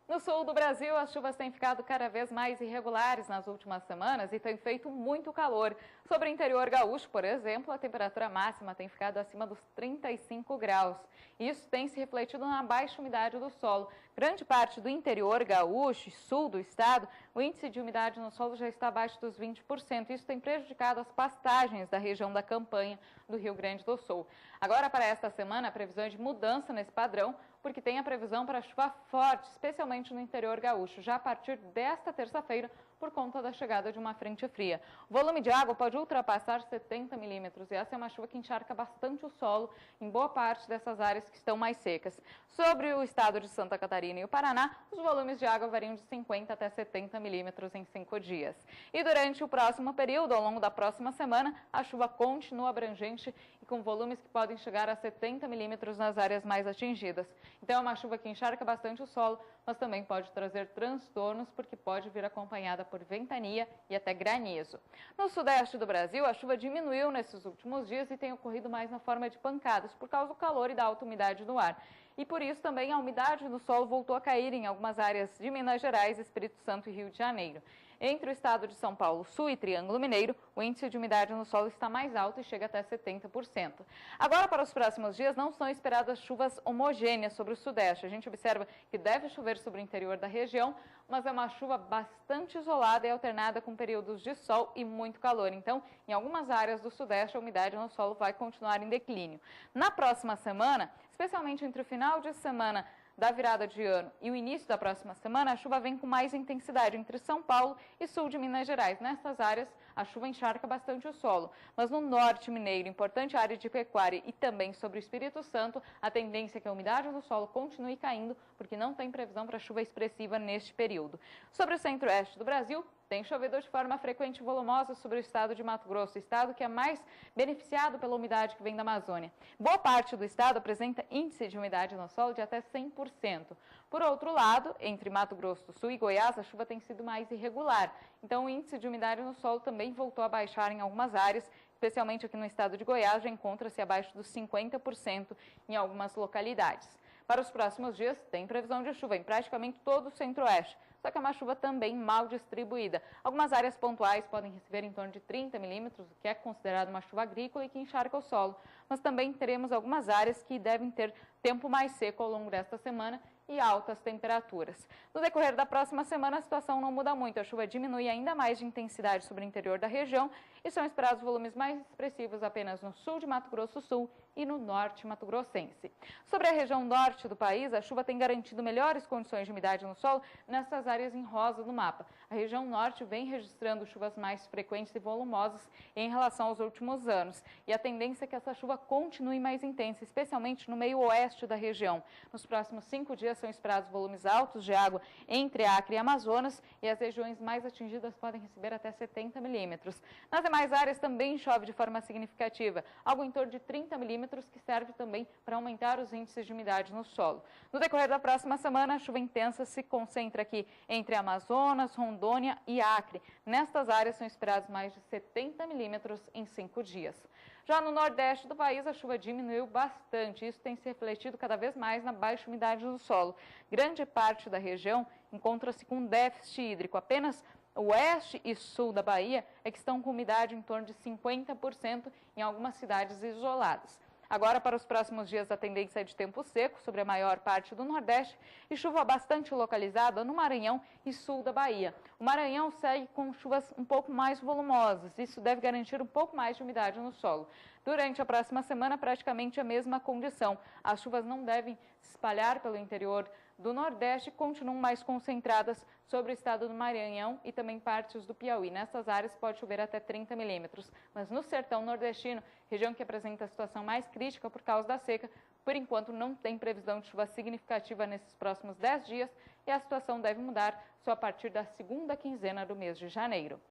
No sul do Brasil, as chuvas têm ficado cada vez mais irregulares nas últimas semanas e tem feito muito calor. Sobre o interior gaúcho, por exemplo, a temperatura máxima tem ficado acima dos 35 graus. Isso tem se refletido na baixa umidade do solo. Grande parte do interior gaúcho e sul do estado, o índice de umidade no solo já está abaixo dos 20%. Isso tem prejudicado as pastagens da região da campanha do Rio Grande do Sul. Agora, para esta semana, a previsão é de mudança nesse padrão, porque tem a previsão para chuva forte, especialmente no interior gaúcho, já a partir desta terça-feira, por conta da chegada de uma frente fria. O volume de água pode ultrapassar 70 milímetros e essa é uma chuva que encharca bastante o solo em boa parte dessas áreas que estão mais secas. Sobre o estado de Santa Catarina e o Paraná, os volumes de água variam de 50 até 70 milímetros em 5 dias. E durante o próximo período, ao longo da próxima semana, a chuva continua abrangente e com volumes que podem chegar a 70 milímetros nas áreas mais atingidas. Então é uma chuva que encharca bastante o solo, mas também pode trazer transtornos porque pode vir acompanhada por ventania e até granizo. No sudeste do Brasil, a chuva diminuiu nesses últimos dias e tem ocorrido mais na forma de pancadas por causa do calor e da alta umidade do ar. E por isso também a umidade do solo voltou a cair em algumas áreas de Minas Gerais, Espírito Santo e Rio de Janeiro. Entre o estado de São Paulo, Sul e Triângulo Mineiro, o índice de umidade no solo está mais alto e chega até 70%. Agora, para os próximos dias, não são esperadas chuvas homogêneas sobre o sudeste. A gente observa que deve chover sobre o interior da região, mas é uma chuva bastante isolada e alternada com períodos de sol e muito calor. Então, em algumas áreas do sudeste, a umidade no solo vai continuar em declínio. Na próxima semana, especialmente entre o final de semana da virada de ano e o início da próxima semana, a chuva vem com mais intensidade entre São Paulo e sul de Minas Gerais. Nessas áreas, a chuva encharca bastante o solo. Mas no norte mineiro, importante área de pecuária e também sobre o Espírito Santo, a tendência é que a umidade do solo continue caindo, porque não tem previsão para chuva expressiva neste período. Sobre o centro-oeste do Brasil, tem chovido de forma frequente e volumosa sobre o estado de Mato Grosso, estado que é mais beneficiado pela umidade que vem da Amazônia. Boa parte do estado apresenta índice de umidade no solo de até 100%. Por outro lado, entre Mato Grosso do Sul e Goiás, a chuva tem sido mais irregular. Então, o índice de umidade no solo também voltou a baixar em algumas áreas, especialmente aqui no estado de Goiás, já encontra-se abaixo dos 50% em algumas localidades. Para os próximos dias, tem previsão de chuva em praticamente todo o centro-oeste, só que é uma chuva também mal distribuída. Algumas áreas pontuais podem receber em torno de 30 milímetros, o que é considerado uma chuva agrícola e que encharca o solo. Mas também teremos algumas áreas que devem ter tempo mais seco ao longo desta semana e altas temperaturas. No decorrer da próxima semana, a situação não muda muito. A chuva diminui ainda mais de intensidade sobre o interior da região e são esperados volumes mais expressivos apenas no sul de Mato Grosso do Sul e no norte mato-grossense. Sobre a região norte do país, a chuva tem garantido melhores condições de umidade no solo nessas áreas em rosa do mapa. A região norte vem registrando chuvas mais frequentes e volumosas em relação aos últimos anos. E a tendência é que essa chuva continue mais intensa, especialmente no meio oeste da região. Nos próximos 5 dias são esperados volumes altos de água entre Acre e Amazonas e as regiões mais atingidas podem receber até 70 milímetros. Nas demais áreas também chove de forma significativa, algo em torno de 30 milímetros, que serve também para aumentar os índices de umidade no solo. No decorrer da próxima semana, a chuva intensa se concentra aqui entre Amazonas, Rondônia e Acre. Nestas áreas são esperados mais de 70 milímetros em 5 dias. Já no nordeste do país, a chuva diminuiu bastante. Isso tem se refletido cada vez mais na baixa umidade do solo. Grande parte da região encontra-se com déficit hídrico. Apenas o oeste e sul da Bahia é que estão com umidade em torno de 50% em algumas cidades isoladas. Agora, para os próximos dias, a tendência é de tempo seco sobre a maior parte do Nordeste e chuva bastante localizada no Maranhão e sul da Bahia. O Maranhão segue com chuvas um pouco mais volumosas. Isso deve garantir um pouco mais de umidade no solo. Durante a próxima semana, praticamente a mesma condição. As chuvas não devem se espalhar pelo interior do Nordeste e continuam mais concentradas sobre o estado do Maranhão e também partes do Piauí. Nessas áreas pode chover até 30 milímetros. Mas no sertão nordestino, região que apresenta a situação mais crítica por causa da seca, por enquanto não tem previsão de chuva significativa nesses próximos 10 dias e a situação deve mudar só a partir da segunda quinzena do mês de janeiro.